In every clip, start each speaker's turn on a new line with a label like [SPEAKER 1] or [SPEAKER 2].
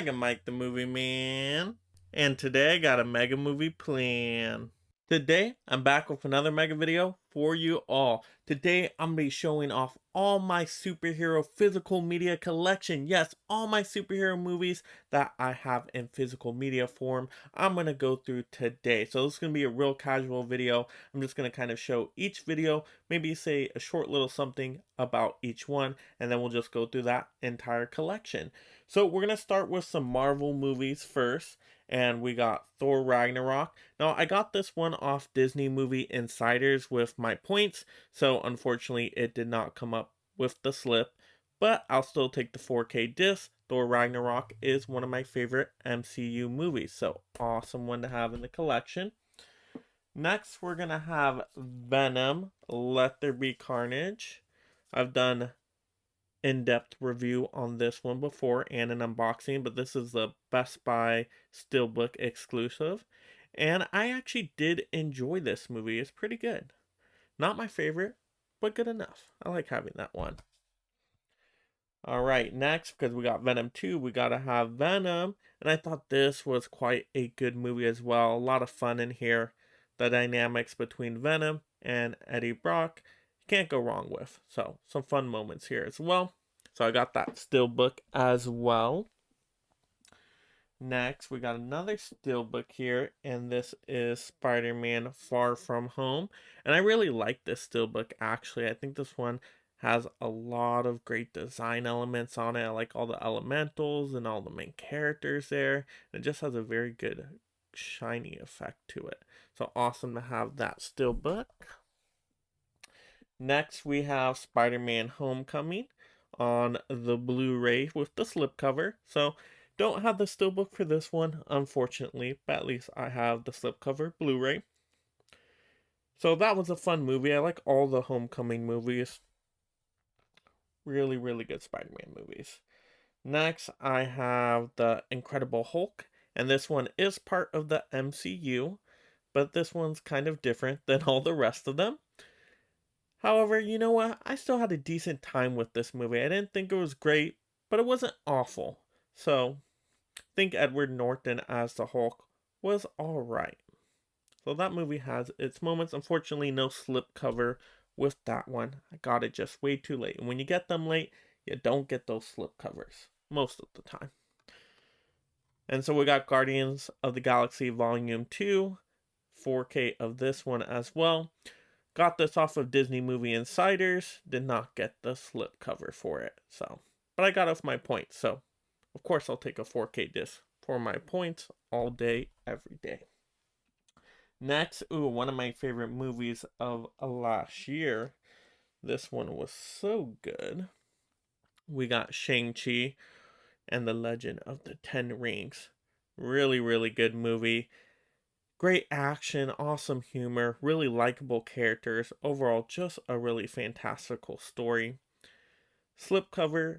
[SPEAKER 1] Mega Mike the Movie Man, and today I got a mega movie plan. Today I'm back with another mega video for you all. Today I'm going to be showing off all my superhero physical media collection. Yes, all my superhero movies that I have in physical media form. I'm going to go through today. So this is going to be a real casual video. I'm just going to kind of show each video, maybe say a short little something about each one, and then we'll just go through that entire collection. So we're going to start with some Marvel movies first. And we got Thor Ragnarok. Now, I got this one off Disney Movie Insiders with my points, so unfortunately it did not come up with the slip, but I'll still take the 4K disc. Thor Ragnarok is one of my favorite MCU movies, so awesome one to have in the collection. Next, we're going to have Venom, Let There Be Carnage. I've done in-depth review on this one before and an unboxing, but this is the Best Buy Steelbook exclusive, and I actually did enjoy this movie. It's pretty good. Not my favorite, but good enough. I like having that one. Alright, next, because we got Venom 2, we gotta have Venom, and I thought this was quite a good movie as well. A lot of fun in here. The dynamics between Venom and Eddie Brock, you can't go wrong with. So, some fun moments here as well. So I got that steelbook as well. Next, we got another steelbook here, and this is Spider-Man Far From Home. And I really like this steelbook, actually. I think this one has a lot of great design elements on it. I like all the elementals and all the main characters there. It just has a very good shiny effect to it. So awesome to have that steelbook. Next, we have Spider-Man Homecoming on the Blu-ray with the slipcover. So don't have the steelbook for this one, unfortunately, but at least I have the slipcover Blu-ray. So that was a fun movie. I like all the Homecoming movies. Really, really good Spider-Man movies. Next, I have the Incredible Hulk, and this one is part of the MCU, but this one's kind of different than all the rest of them. However, you know what? I still had a decent time with this movie. I didn't think it was great, but it wasn't awful. So, I think Edward Norton as the Hulk was alright. So that movie has its moments. Unfortunately, no slipcover with that one. I got it just way too late. And when you get them late, you don't get those slipcovers most of the time. And so we got Guardians of the Galaxy Volume 2, 4K of this one as well. Got this off of Disney Movie Insiders. Did not get the slipcover for it. But I got off my points. So, of course, I'll take a 4K disc for my points all day, every day. Next, one of my favorite movies of last year. This one was so good. We got Shang-Chi and the Legend of the Ten Rings. Really, really good movie. Great action, awesome humor, really likable characters. Overall, just a really fantastical story. Slipcover.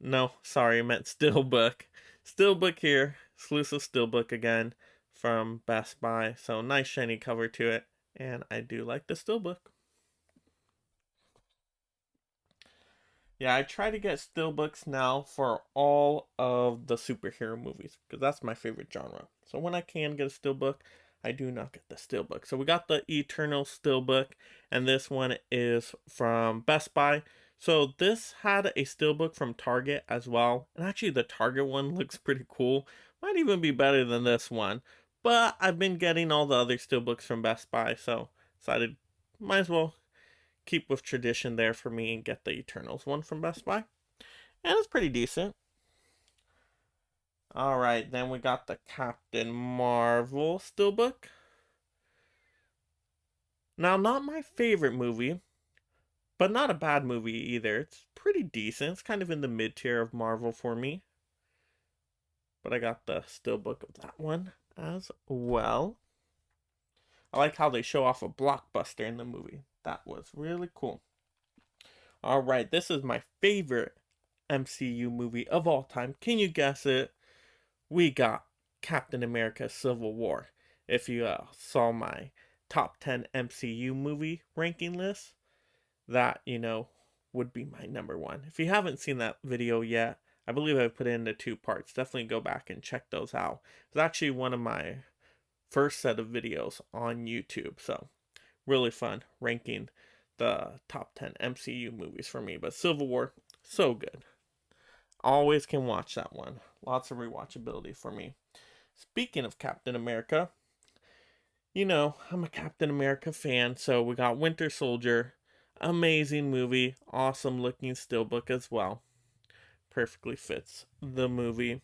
[SPEAKER 1] No, sorry, I meant steelbook. Steelbook here. Exclusive steelbook again from Best Buy. So nice shiny cover to it. And I do like the steelbook. Yeah, I try to get steelbooks now for all of the superhero movies because that's my favorite genre. So when I can get a steelbook, I do not get the steelbook. So we got the Eternal steelbook, and this one is from Best Buy. So this had a steelbook from Target as well, and actually the Target one looks pretty cool. Might even be better than this one, but I've been getting all the other steelbooks from Best Buy, so decided might as well keep with tradition there for me and get the Eternals one from Best Buy. And it's pretty decent. Alright, then we got the Captain Marvel steelbook. Now, not my favorite movie, but not a bad movie either. It's pretty decent. It's kind of in the mid-tier of Marvel for me. But I got the steelbook of that one as well. I like how they show off a blockbuster in the movie. That was really cool. Alright, this is my favorite MCU movie of all time. Can you guess it? We got Captain America Civil War. If you saw my top 10 MCU movie ranking list, that, would be my number one. If you haven't seen that video yet, I believe I put it into 2 parts. Definitely go back and check those out. It's actually one of my first set of videos on YouTube. So really fun ranking the top 10 MCU movies for me. But Civil War, so good. Always can watch that one. Lots of rewatchability for me. Speaking of Captain America, I'm a Captain America fan, so we got Winter Soldier. Amazing movie. Awesome looking steelbook as well. Perfectly fits the movie.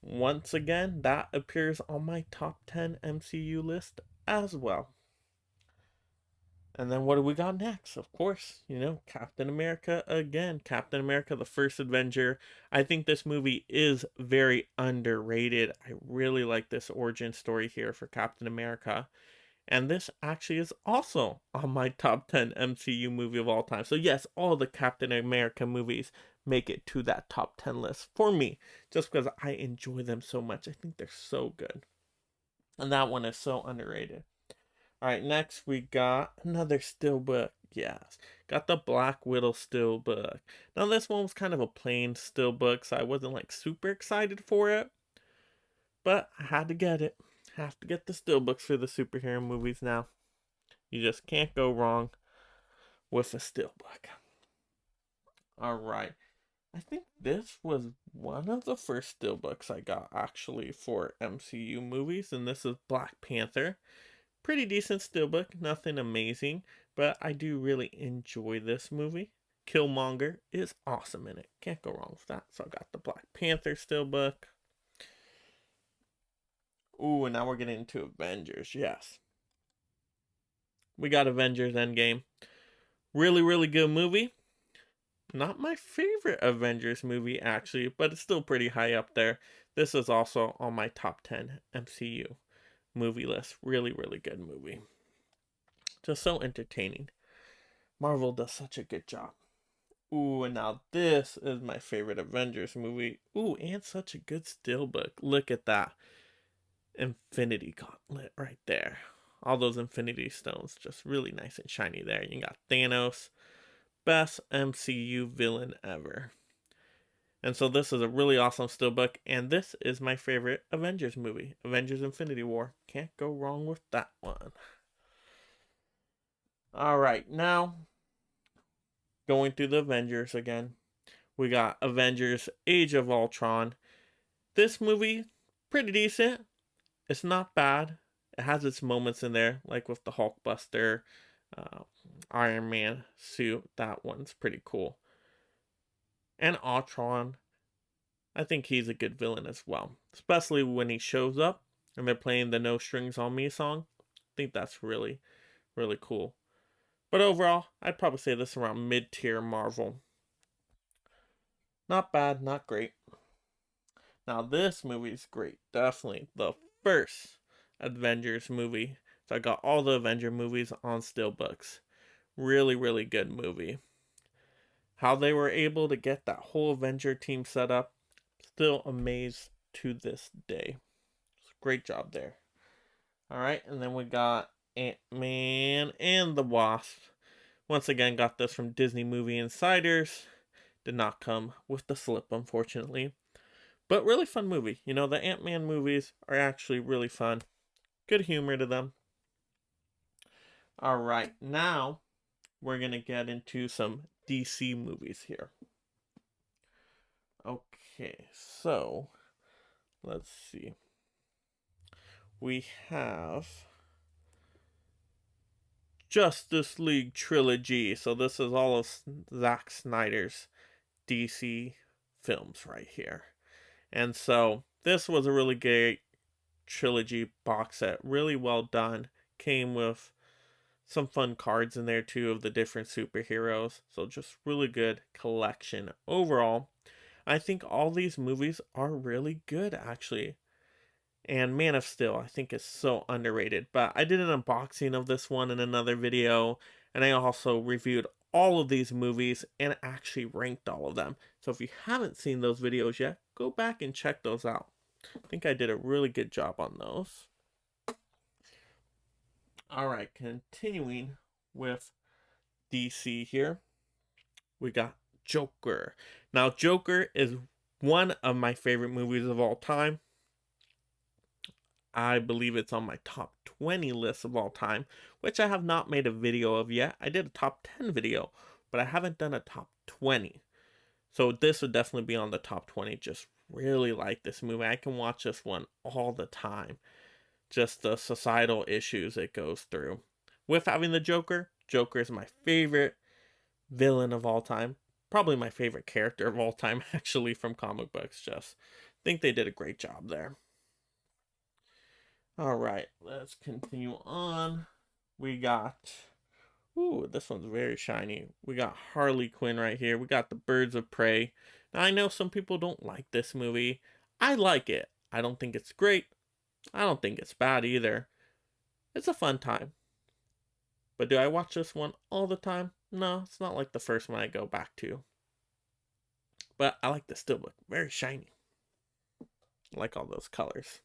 [SPEAKER 1] Once again, that appears on my top 10 MCU list as well. And then what do we got next? Of course, Captain America again. Captain America, the first Avenger. I think this movie is very underrated. I really like this origin story here for Captain America. And this actually is also on my top 10 MCU movie of all time. So yes, all the Captain America movies make it to that top 10 list for me, just because I enjoy them so much. I think they're so good. And that one is so underrated. All right, next we got another steelbook. Yes, got the Black Widow steelbook. Now this one was kind of a plain steelbook, so I wasn't like super excited for it, but I had to get it. Have to get the steelbooks for the superhero movies now. You just can't go wrong with a steelbook. All right, I think this was one of the first steelbooks I got actually for MCU movies, and this is Black Panther. Pretty decent steelbook, nothing amazing, but I do really enjoy this movie. Killmonger is awesome in it. Can't go wrong with that. So I got the Black Panther steelbook. Ooh, and now we're getting into Avengers. Yes. We got Avengers Endgame. Really, really good movie. Not my favorite Avengers movie, actually, but it's still pretty high up there. This is also on my top 10 MCU movie list. Really, really good movie. Just so entertaining. Marvel does such a good job. Ooh, and now this is my favorite Avengers movie. Ooh, and such a good steelbook. Look at that. Infinity Gauntlet right there. All those Infinity Stones just really nice and shiny there. You got Thanos. Best MCU villain ever. And so this is a really awesome steelbook, and this is my favorite Avengers movie, Avengers Infinity War. Can't go wrong with that one. All right, now going through the Avengers again. We got Avengers Age of Ultron. This movie, pretty decent. It's not bad. It has its moments in there, like with the Hulkbuster, uh, Iron Man suit. That one's pretty cool. And Ultron, I think he's a good villain as well. Especially when he shows up and they're playing the No Strings on Me song. I think that's really, really cool. But overall, I'd probably say this around mid-tier Marvel. Not bad, not great. Now this movie's great. Definitely the first Avengers movie. So I got all the Avenger movies on steelbooks. Really, really good movie. How they were able to get that whole Avenger team set up, still amazed to this day. Great job there. Alright, and then we got Ant-Man and the Wasp. Once again, got this from Disney Movie Insiders. Did not come with the slip, unfortunately. But really fun movie. The Ant-Man movies are actually really fun. Good humor to them. Alright, now we're going to get into some DC movies here. Okay, so let's see. We have Justice League Trilogy. So this is all of Zack Snyder's DC films right here. And so this was a really great trilogy box set. Really well done. Came with some fun cards in there too of the different superheroes. So just really good collection. Overall, I think all these movies are really good actually. And Man of Steel, I think, is so underrated. But I did an unboxing of this one in another video, and I also reviewed all of these movies and actually ranked all of them. So if you haven't seen those videos yet, go back and check those out. I think I did a really good job on those. Alright, continuing with DC here, we got Joker. Now, Joker is one of my favorite movies of all time. I believe it's on my top 20 list of all time, which I have not made a video of yet. I did a top 10 video, but I haven't done a top 20. So this would definitely be on the top 20. Just really like this movie. I can watch this one all the time. Just the societal issues it goes through. With having the Joker, Joker is my favorite villain of all time. Probably my favorite character of all time, actually, from comic books. Just think they did a great job there. All right, let's continue on. We got, ooh, this one's very shiny. We got Harley Quinn right here. We got the Birds of Prey. Now, I know some people don't like this movie. I like it. I don't think it's great. I don't think it's bad either. It's a fun time. But do I watch this one all the time? No, it's not like the first one I go back to. But I like the steelbook. Very shiny. I like all those colors.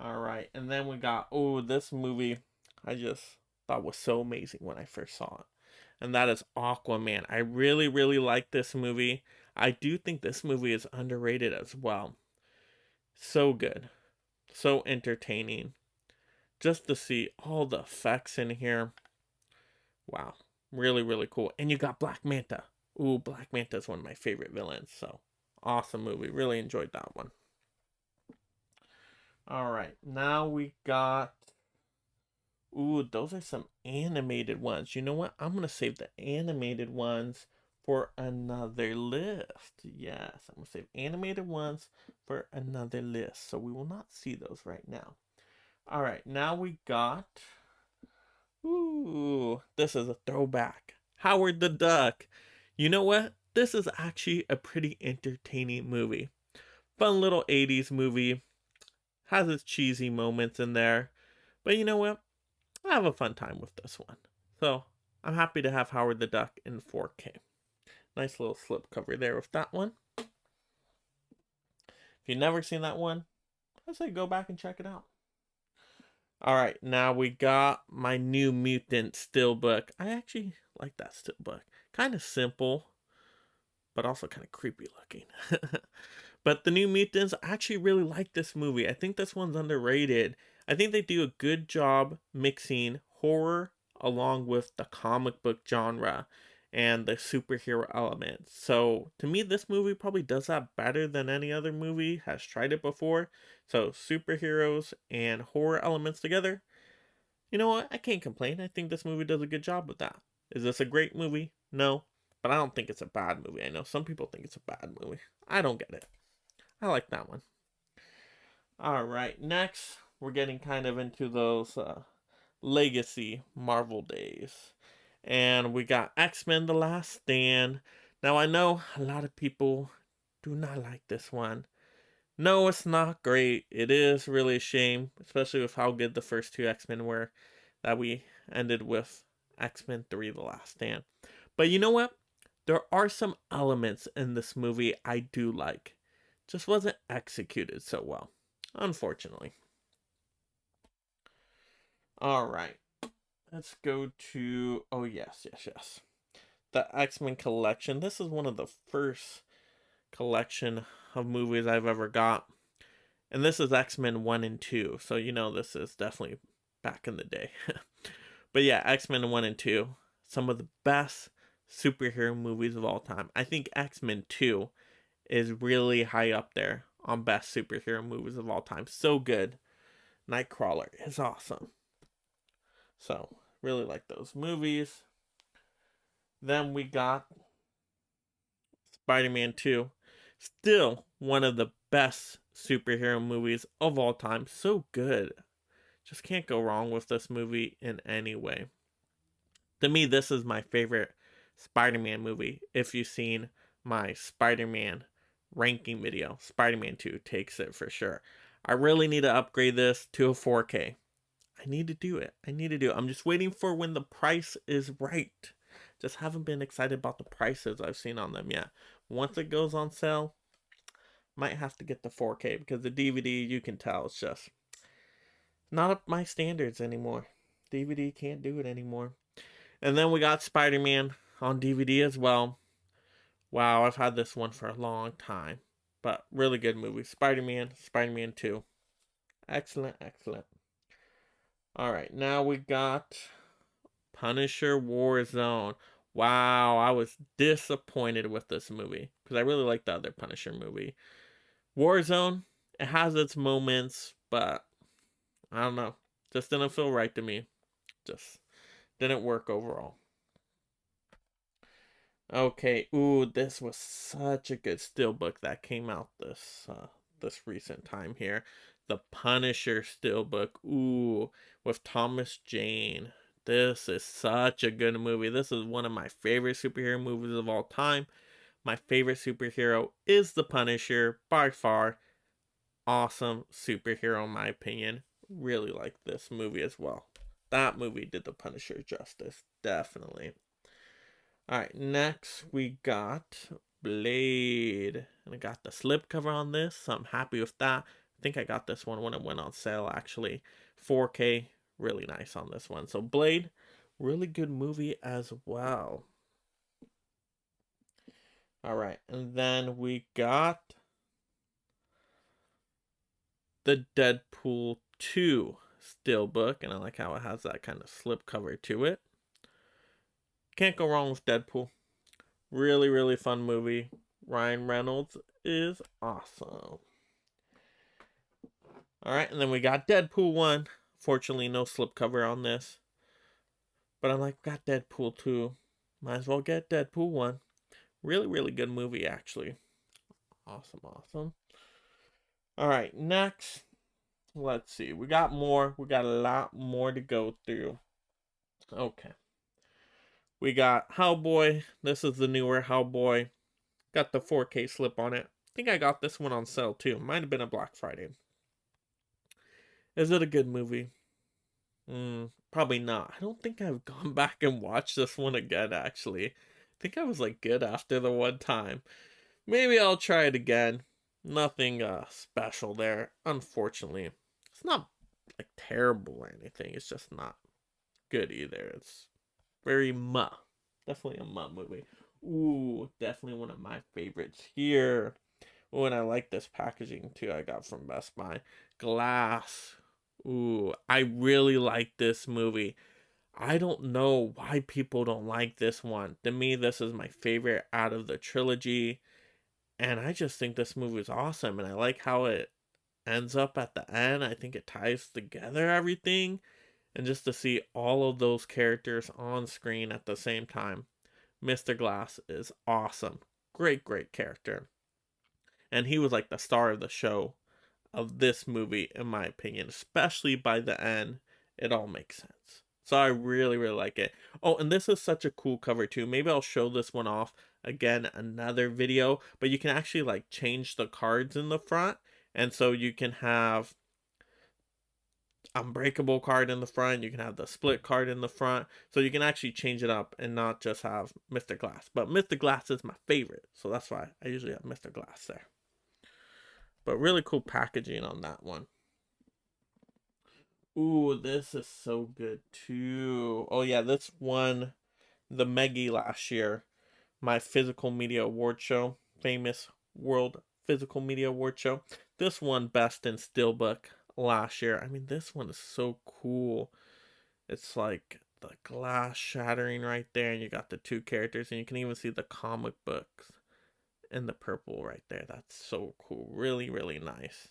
[SPEAKER 1] Alright, and then we got, oh, this movie I just thought was so amazing when I first saw it. And that is Aquaman. I really, really like this movie. I do think this movie is underrated as well. So good. So entertaining. Just to see all the effects in here. Wow. Really, really cool. And you got Black Manta. Ooh, Black Manta is one of my favorite villains. So, awesome movie. Really enjoyed that one. Alright, now we got... Ooh, those are some animated ones. You know what? I'm going to save the animated ones for another list. Yes, I'm going to save animated ones for another list. So we will not see those right now. Alright, now we got... Ooh, this is a throwback. Howard the Duck. You know what? This is actually a pretty entertaining movie. Fun little 80s movie. Has its cheesy moments in there. But you know what? I have a fun time with this one. So, I'm happy to have Howard the Duck in 4K. Nice little slip cover there with that one. If you've never seen that one, I say go back and check it out. Alright, now we got my New Mutant Steelbook. I actually like that Steelbook. Kind of simple, but also kind of creepy looking. But the New Mutants, I actually really like this movie. I think this one's underrated. I think they do a good job mixing horror along with the comic book genre and the superhero elements. So to me, this movie probably does that better than any other movie has tried it before. So superheroes and horror elements together. You know what? I can't complain. I think this movie does a good job with that. Is this a great movie? No. But I don't think it's a bad movie. I know some people think it's a bad movie. I don't get it. I like that one. Alright, next, we're getting kind of into those legacy Marvel days. And we got X-Men The Last Stand. Now, I know a lot of people do not like this one. No, it's not great. It is really a shame, especially with how good the first two X-Men were, that we ended with X-Men 3 The Last Stand. But you know what? There are some elements in this movie I do like. Just wasn't executed so well, unfortunately. Alright, let's go to, oh yes, the X-Men collection. This is one of the first collection of movies I've ever got. And this is X-Men 1 and 2, so you know this is definitely back in the day. But yeah, X-Men 1 and 2, some of the best superhero movies of all time. I think X-Men 2 is really high up there on best superhero movies of all time. So good. Nightcrawler is awesome. So, really like those movies. Then we got Spider-Man 2. Still one of the best superhero movies of all time. So good. Just can't go wrong with this movie in any way. To me, this is my favorite Spider-Man movie. If you've seen my Spider-Man ranking video, Spider-Man 2 takes it for sure. I really need to upgrade this to a 4K. I need to do it. I'm just waiting for when the price is right. Just haven't been excited about the prices I've seen on them yet. Once it goes on sale, might have to get the 4K because the DVD, you can tell, it's just not up my standards anymore. DVD can't do it anymore. And then we got Spider-Man on DVD as well. Wow, I've had this one for a long time. But really good movie. Spider-Man, Spider-Man 2. Excellent, excellent. All right, now we got Punisher Warzone. Wow, I was disappointed with this movie because I really like the other Punisher movie. Warzone, it has its moments, but I don't know. Just didn't feel right to me. Just didn't work overall. Okay, ooh, this was such a good steelbook that came out this recent time here. The Punisher steelbook, ooh, with Thomas Jane. This is such a good movie. This is one of my favorite superhero movies of all time. My favorite superhero is the Punisher by far. Awesome superhero in my opinion. Really like this movie as well. That movie did the Punisher justice, definitely. Alright, next we got Blade. And I got the slipcover on this, so I'm happy with that. I think I got this one when it went on sale, actually. 4K, really nice on this one. So Blade, really good movie as well. Alright, and then we got the Deadpool 2 steelbook, and I like how it has that kind of slipcover to it. Can't go wrong with Deadpool. Really, really fun movie. Ryan Reynolds is awesome. Alright, and then we got Deadpool 1. Fortunately, no slipcover on this. But I'm like, got Deadpool 2. Might as well get Deadpool 1. Really, really good movie, actually. Awesome, awesome. Alright, next. Let's see. We got more. We got a lot more to go through. Okay. We got Hellboy. This is the newer Hellboy. Got the 4K slip on it. I think I got this one on sale too. Might have been a Black Friday. Is it a good movie? Probably not. I don't think I've gone back and watched this one again, actually. I think I was like good after the one time. Maybe I'll try it again. Nothing special there, unfortunately. It's not like terrible or anything. It's just not good either. It's very muh. Definitely a muh movie. Ooh, definitely one of my favorites here. Oh, and I like this packaging too I got from Best Buy. Glass. Ooh, I really like this movie. I don't know why people don't like this one. To me, this is my favorite out of the trilogy. And I just think this movie is awesome. And I like how it ends up at the end. I think it ties together everything. And just to see all of those characters on screen at the same time. Mr. Glass is awesome. Great, great character. And he was like the star of the show of this movie, in my opinion, especially by the end. It all makes sense. So I really, really like it. Oh, and this is such a cool cover too. Maybe I'll show this one off again another video, but you can actually like change the cards in the front. And so you can have Unbreakable card in the front, you can have the Split card in the front, so you can actually change it up and not just have Mr. Glass. But Mr. Glass is my favorite, so that's why I usually have Mr. Glass there. But really cool packaging on that one. Ooh, this is so good too. Oh yeah, this won the Meggie last year, my Physical Media Award show, famous World Physical Media Award show. This won Best in Steelbook last year. I mean, this one is so cool. It's like the glass shattering right there, and you got the two characters, and you can even see the comic books in the purple right there. That's so cool. Really, really nice.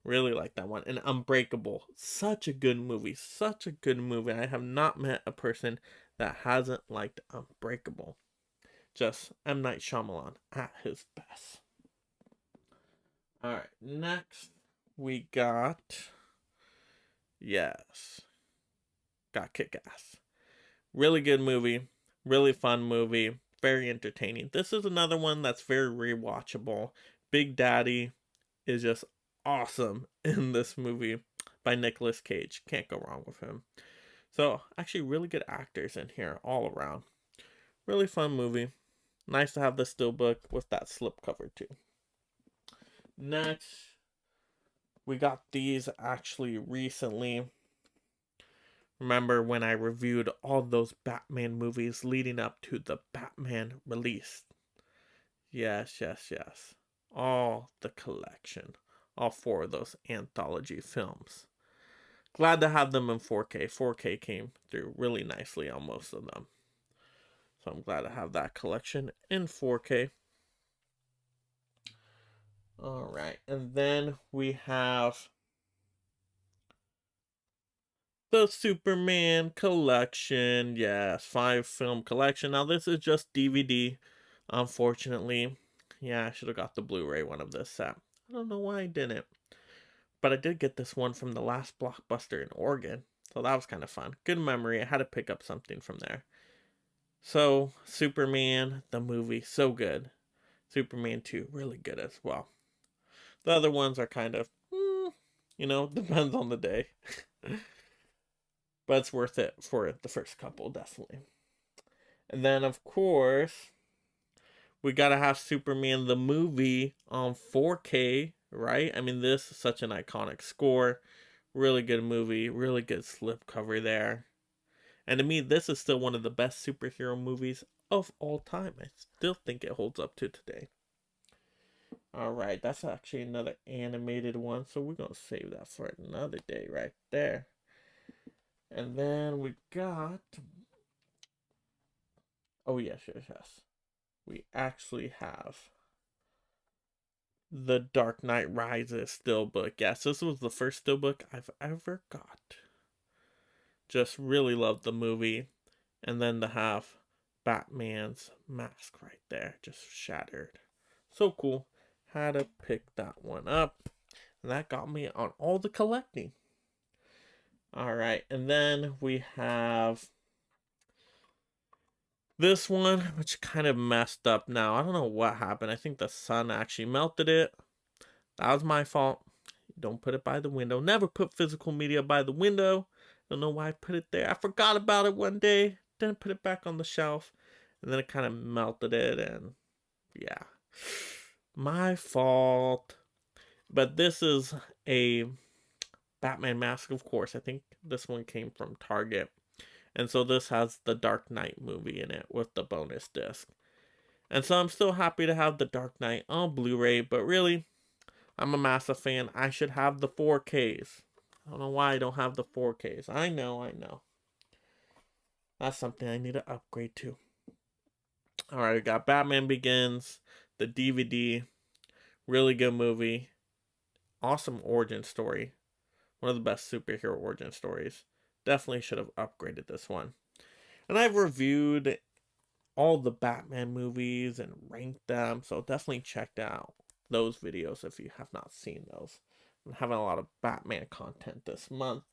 [SPEAKER 1] Really like that one. And Unbreakable. Such a good movie. Such a good movie. I have not met a person that hasn't liked Unbreakable. Just M. Night Shyamalan at his best. Alright, next we got... Yes. Got Kick-Ass. Really good movie. Really fun movie. Very entertaining. This is another one that's very rewatchable. Big Daddy is just awesome in this movie by Nicolas Cage. Can't go wrong with him. So, actually really good actors in here all around. Really fun movie. Nice to have the steelbook with that slipcover too. Next, we got these actually recently. Remember when I reviewed all those Batman movies leading up to the Batman release? Yes, yes, yes. all the collection, all four of those anthology films. Glad to have them in 4K. 4K came through really nicely on most of them. So I'm glad to have that collection in 4K. Alright, and then we have the Superman collection. Yes, 5-film collection. Now this is just DVD, unfortunately. Yeah, I should have got the Blu-ray one of this set. I don't know why I didn't. But I did get this one from the last Blockbuster in Oregon. So that was kind of fun. Good memory. I had to pick up something from there. So, Superman, the movie, so good. Superman 2, really good as well. The other ones are kind of, depends on the day. But it's worth it for the first couple, definitely. And then, of course, we gotta have Superman the movie on 4K, right? I mean, this is such an iconic score. Really good movie, really good slipcover there. And to me, this is still one of the best superhero movies of all time. I still think it holds up to today. Alright, that's actually another animated one, so we're gonna save that for another day right there. And then we got... Oh, yes. We actually have the Dark Knight Rises steelbook. Yes, this was the first steelbook I've ever got. Just really loved the movie. And then to have Batman's mask right there, just shattered. So cool. Had to pick that one up. And that got me on all the collecting. Alright, and then we have this one, which kind of messed up now. I don't know what happened. I think the sun actually melted it. That was my fault. Don't put it by the window. Never put physical media by the window. Don't know why I put it there. I forgot about it one day. Didn't put it back on the shelf. And then it kind of melted it. And yeah. My fault. But this is a Batman mask, of course. I think this one came from Target. And so this has the Dark Knight movie in it with the bonus disc. And so I'm still happy to have the Dark Knight on Blu-ray, but really, I'm a massive fan. I should have the 4Ks. I don't know why I don't have the 4Ks. I know. That's something I need to upgrade to. Alright, we got Batman Begins, the DVD. Really good movie. Awesome origin story. One of the best superhero origin stories. Definitely should have upgraded this one. And I've reviewed all the Batman movies and ranked them, so definitely check out those videos if you have not seen those. I'm having a lot of Batman content this month.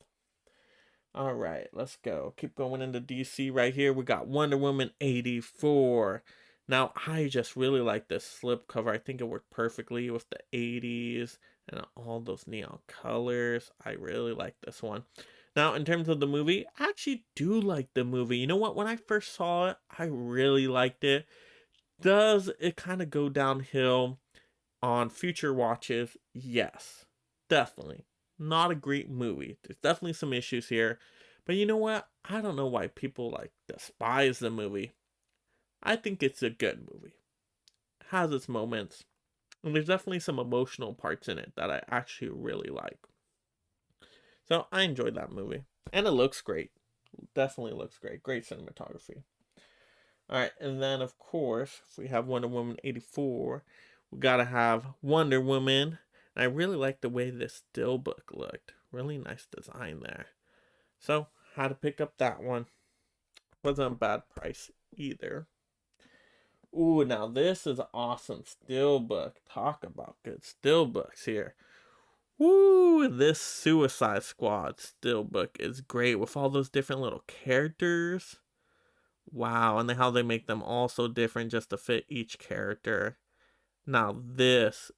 [SPEAKER 1] Alright, let's go. Keep going into DC right here. We got Wonder Woman 84. Now, I just really like this slipcover. I think it worked perfectly with the 80s and all those neon colors. I really like this one. Now, in terms of the movie, I actually do like the movie. You know what? When I first saw it, I really liked it. Does it kind of go downhill on future watches? Yes, definitely. Not a great movie. There's definitely some issues here. But you know what? I don't know why people despise the movie. I think it's a good movie. It has its moments. And there's definitely some emotional parts in it that I actually really like. So I enjoyed that movie. And it looks great. Definitely looks great. Great cinematography. Alright, and then of course, if we have Wonder Woman 84, we gotta have Wonder Woman. And I really like the way this steelbook looked. Really nice design there. So, had to pick up that one. Wasn't a bad price either. Ooh, now this is awesome steelbook. Talk about good steelbooks here. Woo, this Suicide Squad steelbook is great with all those different little characters. Wow, and how they make them all so different just to fit each character. Now this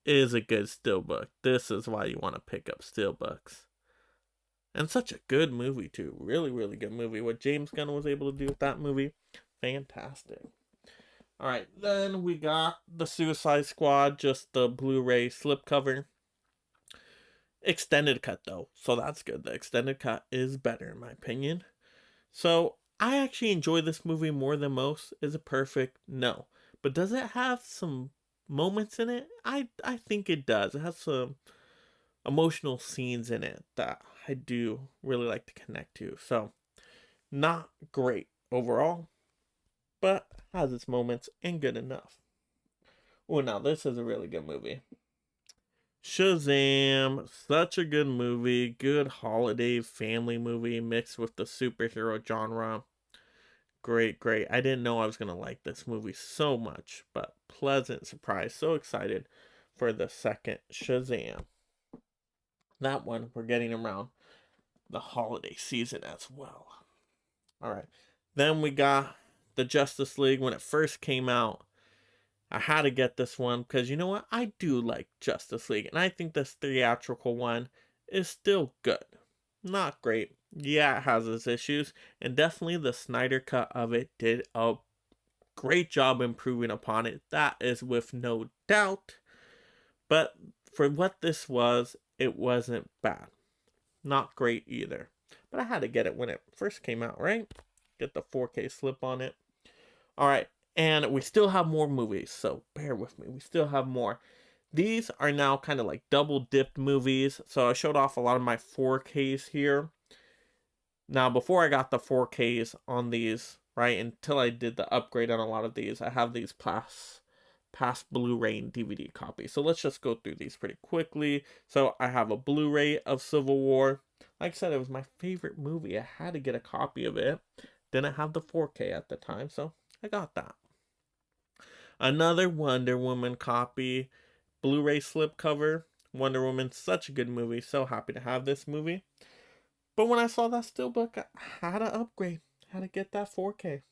[SPEAKER 1] is a good steelbook. This is why you want to pick up steelbooks. And such a good movie too. Really, really good movie. What James Gunn was able to do with that movie, fantastic. Alright, then we got the Suicide Squad, just the Blu-ray slipcover. Extended cut though, so that's good. The extended cut is better in my opinion. So I actually enjoy this movie more than most. Is it perfect? No. But does it have some moments in it? I think it does. It has some emotional scenes in it that I do really like to connect to. So, not great overall, but has its moments and good enough. Oh, now this is a really good movie. Shazam, such a good movie, good holiday family movie mixed with the superhero genre. Great, great. I didn't know I was going to like this movie so much, but pleasant surprise. So excited for the second Shazam. That one we're getting around the holiday season as well. All right. Then we got the Justice League when it first came out. I had to get this one because you know what? I do like Justice League, and I think this theatrical one is still good. Not great. Yeah, it has its issues, and definitely the Snyder cut of it did a great job improving upon it. That is with no doubt. But for what this was, it wasn't bad. Not great either. But I had to get it when it first came out, right? Get the 4K slip on it. All right. And we still have more movies, so bear with me. We still have more. These are now kind of like double dipped movies. So I showed off a lot of my 4Ks here. Now, before I got the 4Ks on these, right, until I did the upgrade on a lot of these, I have these past Blu-ray and DVD copies. So let's just go through these pretty quickly. So I have a Blu-ray of Civil War. Like I said, it was my favorite movie. I had to get a copy of it. Didn't have the 4K at the time, so I got that. Another Wonder Woman copy, Blu-ray slipcover. Wonder Woman, such a good movie. So happy to have this movie. But when I saw that steelbook, I had to upgrade. Had to get that 4K.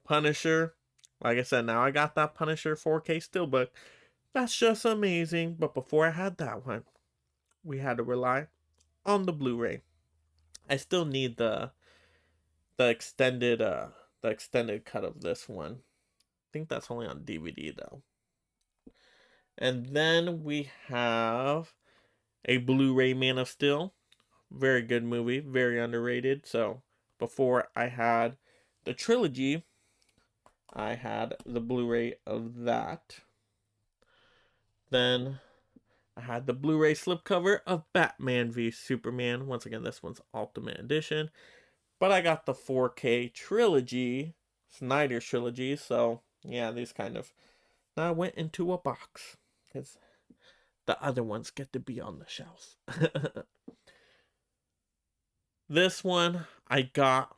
[SPEAKER 1] Punisher. Like I said, now I got that Punisher 4K steelbook. That's just amazing. But before I had that one, we had to rely on the Blu-ray. I still need the extended cut of this one. I think that's only on DVD though. And then we have a Blu-ray Man of Steel. Very good movie, very underrated. So before I had the trilogy, I had the Blu-ray of that. Then I had the Blu-ray slipcover of Batman v Superman. Once again, this one's Ultimate Edition. But I got the 4K trilogy, Snyder trilogy. So yeah, these kind of now went into a box because the other ones get to be on the shelf. This one I got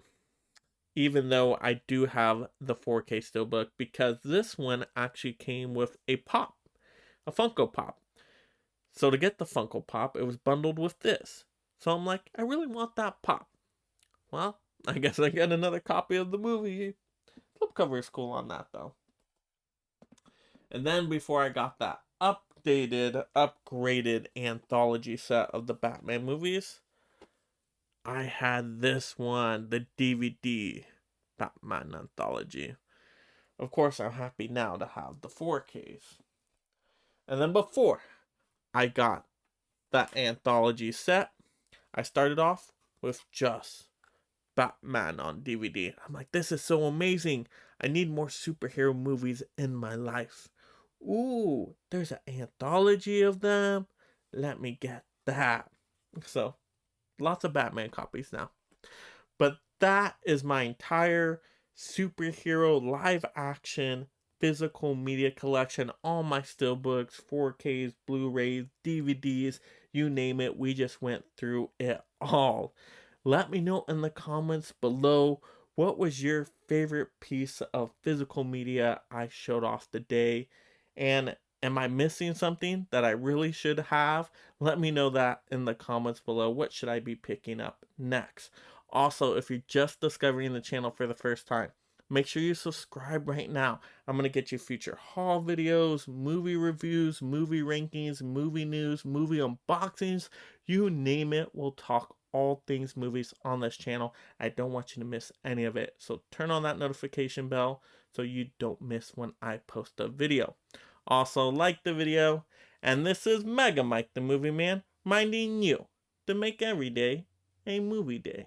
[SPEAKER 1] even though I do have the 4K steelbook because this one actually came with a pop, a Funko Pop. So to get the Funko Pop, it was bundled with this. So I'm like, I really want that pop. Well, I guess I get another copy of the movie. Flipcover is cool on that though. And then before I got that upgraded anthology set of the Batman movies, I had this one, the DVD Batman anthology. Of course, I'm happy now to have the 4Ks. And then before I got that anthology set, I started off with just Batman on DVD. I'm like, this is so amazing. I need more superhero movies in my life. Ooh, there's an anthology of them. Let me get that. So, lots of Batman copies now. But that is my entire superhero live action physical media collection. All my steelbooks, 4Ks, Blu-rays, DVDs, you name it. We just went through it all. Let me know in the comments below, what was your favorite piece of physical media I showed off today? And am I missing something that I really should have? Let me know that in the comments below. What should I be picking up next? Also, if you're just discovering the channel for the first time, make sure you subscribe right now. I'm going to get you future haul videos, movie reviews, movie rankings, movie news, movie unboxings. You name it, we'll talk all things movies on this channel. I don't want you to miss any of it. So turn on that notification bell so you don't miss when I post a video. Also, like the video. And this is Mega Mike the Movie Man, reminding you to make every day a movie day.